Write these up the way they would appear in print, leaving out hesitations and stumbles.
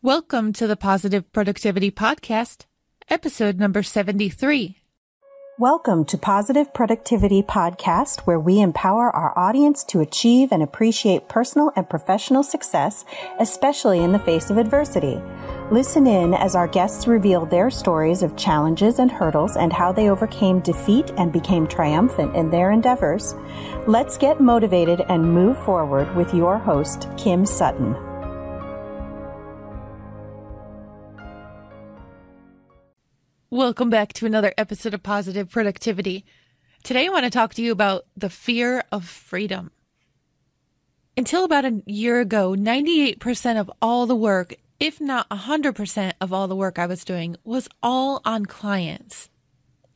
Welcome to the Positive Productivity Podcast, episode number 73. Welcome to Positive Productivity Podcast, where we empower our audience to achieve and appreciate personal and professional success, especially in the face of adversity. Listen in as our guests reveal their stories of challenges and hurdles and how they overcame defeat and became triumphant in their endeavors. Let's get motivated and move forward with your host, Kim Sutton. Welcome back to another episode of Positive Productivity. Today I want to talk to you about the fear of freedom. Until about a year ago, 98% of all the work, if not 100% of all the work I was doing, was all on clients.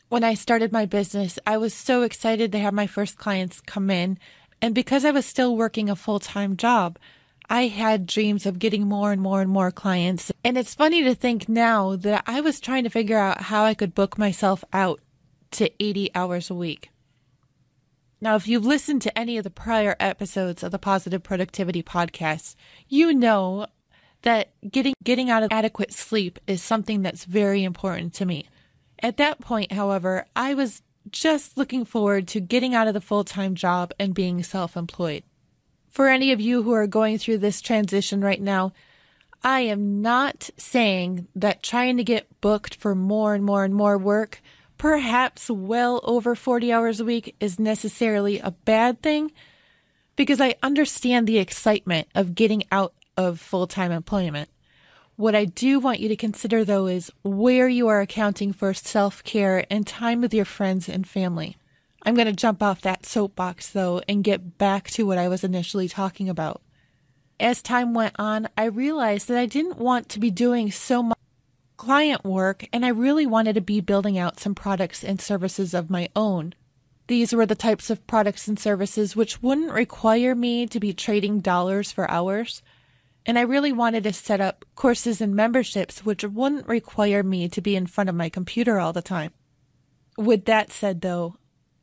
When I started my business, I was so excited to have my first clients come in, and because I was still working a full-time job, I had dreams of getting more and more and more clients. And it's funny to think now that I was trying to figure out how I could book myself out to 80 hours a week. Now, if you've listened to any of the prior episodes of the Positive Productivity Podcast, you know that getting out of adequate sleep is something that's very important to me. At that point, however, I was just looking forward to getting out of the full-time job and being self-employed. For any of you who are going through this transition right now, I am not saying that trying to get booked for more and more and more work, perhaps well over 40 hours a week, is necessarily a bad thing, because I understand the excitement of getting out of full-time employment. What I do want you to consider, though, is where you are accounting for self-care and time with your friends and family. I'm going to jump off that soapbox, though, and get back to what I was initially talking about. As time went on, I realized that I didn't want to be doing so much client work, and I really wanted to be building out some products and services of my own. These were the types of products and services which wouldn't require me to be trading dollars for hours, and I really wanted to set up courses and memberships which wouldn't require me to be in front of my computer all the time. With that said, though,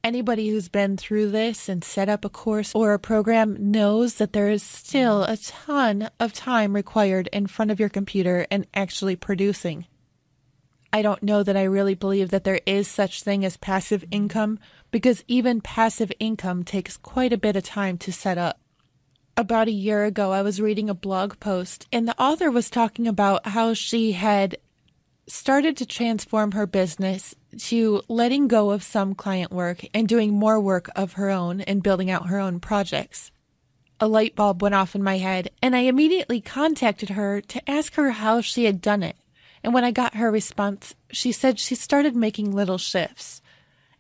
anybody who's been through this and set up a course or a program knows that there is still a ton of time required in front of your computer and actually producing. I don't know that I really believe that there is such thing as passive income, because even passive income takes quite a bit of time to set up. About a year ago, I was reading a blog post, and the author was talking about how she had started to transform her business to letting go of some client work and doing more work of her own and building out her own projects. A light bulb went off in my head, and I immediately contacted her to ask her how she had done it. And when I got her response, she said she started making little shifts.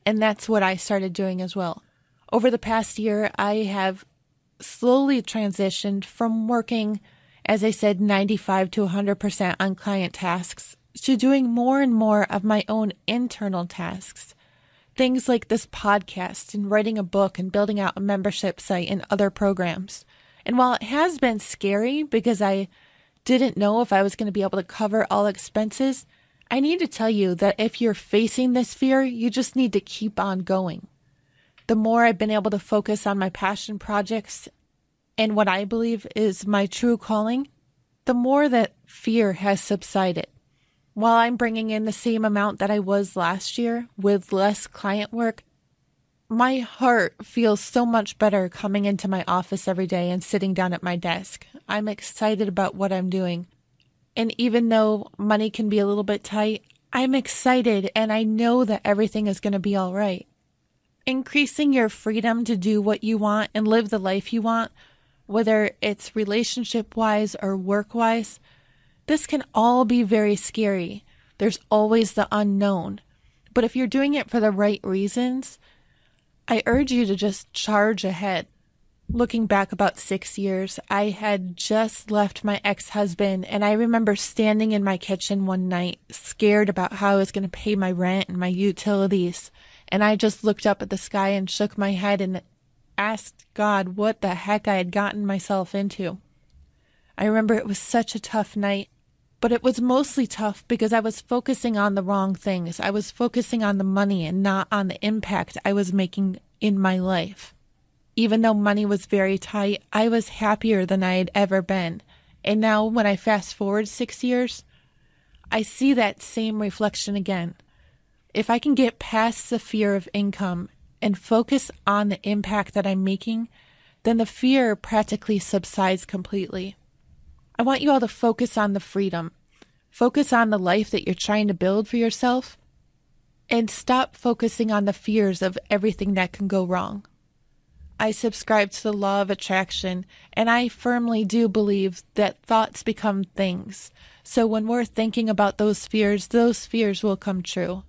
And that's what I started doing as well. Over the past year, I have slowly transitioned from working, as I said, 95 to 100% on client tasks to doing more and more of my own internal tasks. Things like this podcast and writing a book and building out a membership site and other programs. And while it has been scary because I didn't know if I was going to be able to cover all expenses, I need to tell you that if you're facing this fear, you just need to keep on going. The more I've been able to focus on my passion projects and what I believe is my true calling, the more that fear has subsided. While I'm bringing in the same amount that I was last year with less client work, my heart feels so much better coming into my office every day and sitting down at my desk. I'm excited about what I'm doing. And even though money can be a little bit tight, I'm excited and I know that everything is going to be all right. Increasing your freedom to do what you want and live the life you want, whether it's relationship-wise or work-wise, this can all be very scary. There's always the unknown. But if you're doing it for the right reasons, I urge you to just charge ahead. Looking back about 6 years, I had just left my ex-husband, and I remember standing in my kitchen one night, scared about how I was going to pay my rent and my utilities. And I just looked up at the sky and shook my head and asked God what the heck I had gotten myself into. I remember it was such a tough night, but it was mostly tough because I was focusing on the wrong things. I was focusing on the money and not on the impact I was making in my life. Even though money was very tight, I was happier than I had ever been. And now when I fast forward 6 years, I see that same reflection again. If I can get past the fear of income and focus on the impact that I'm making, then the fear practically subsides completely. I want you all to focus on the freedom. Focus on the life that you're trying to build for yourself, and stop focusing on the fears of everything that can go wrong. I subscribe to the law of attraction, and I firmly do believe that thoughts become things. So when we're thinking about those fears will come true.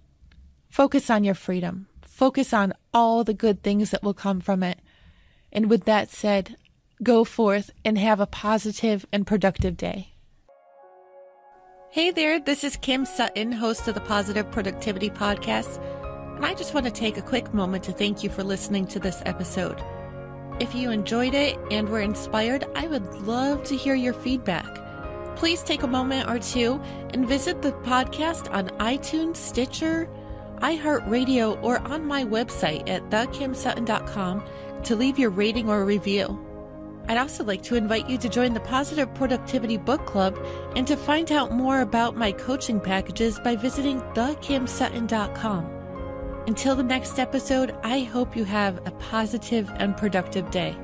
Focus on your freedom. Focus on all the good things that will come from it. And with that said, go forth and have a positive and productive day. Hey there, this is Kim Sutton, host of the Positive Productivity Podcast, and I just want to take a quick moment to thank you for listening to this episode. If you enjoyed it and were inspired, I would love to hear your feedback. Please take a moment or two and visit the podcast on iTunes, Stitcher, iHeartRadio, or on my website at thekimsutton.com to leave your rating or review. I'd also like to invite you to join the Positive Productivity Book Club and to find out more about my coaching packages by visiting thekimsutton.com. Until the next episode, I hope you have a positive and productive day.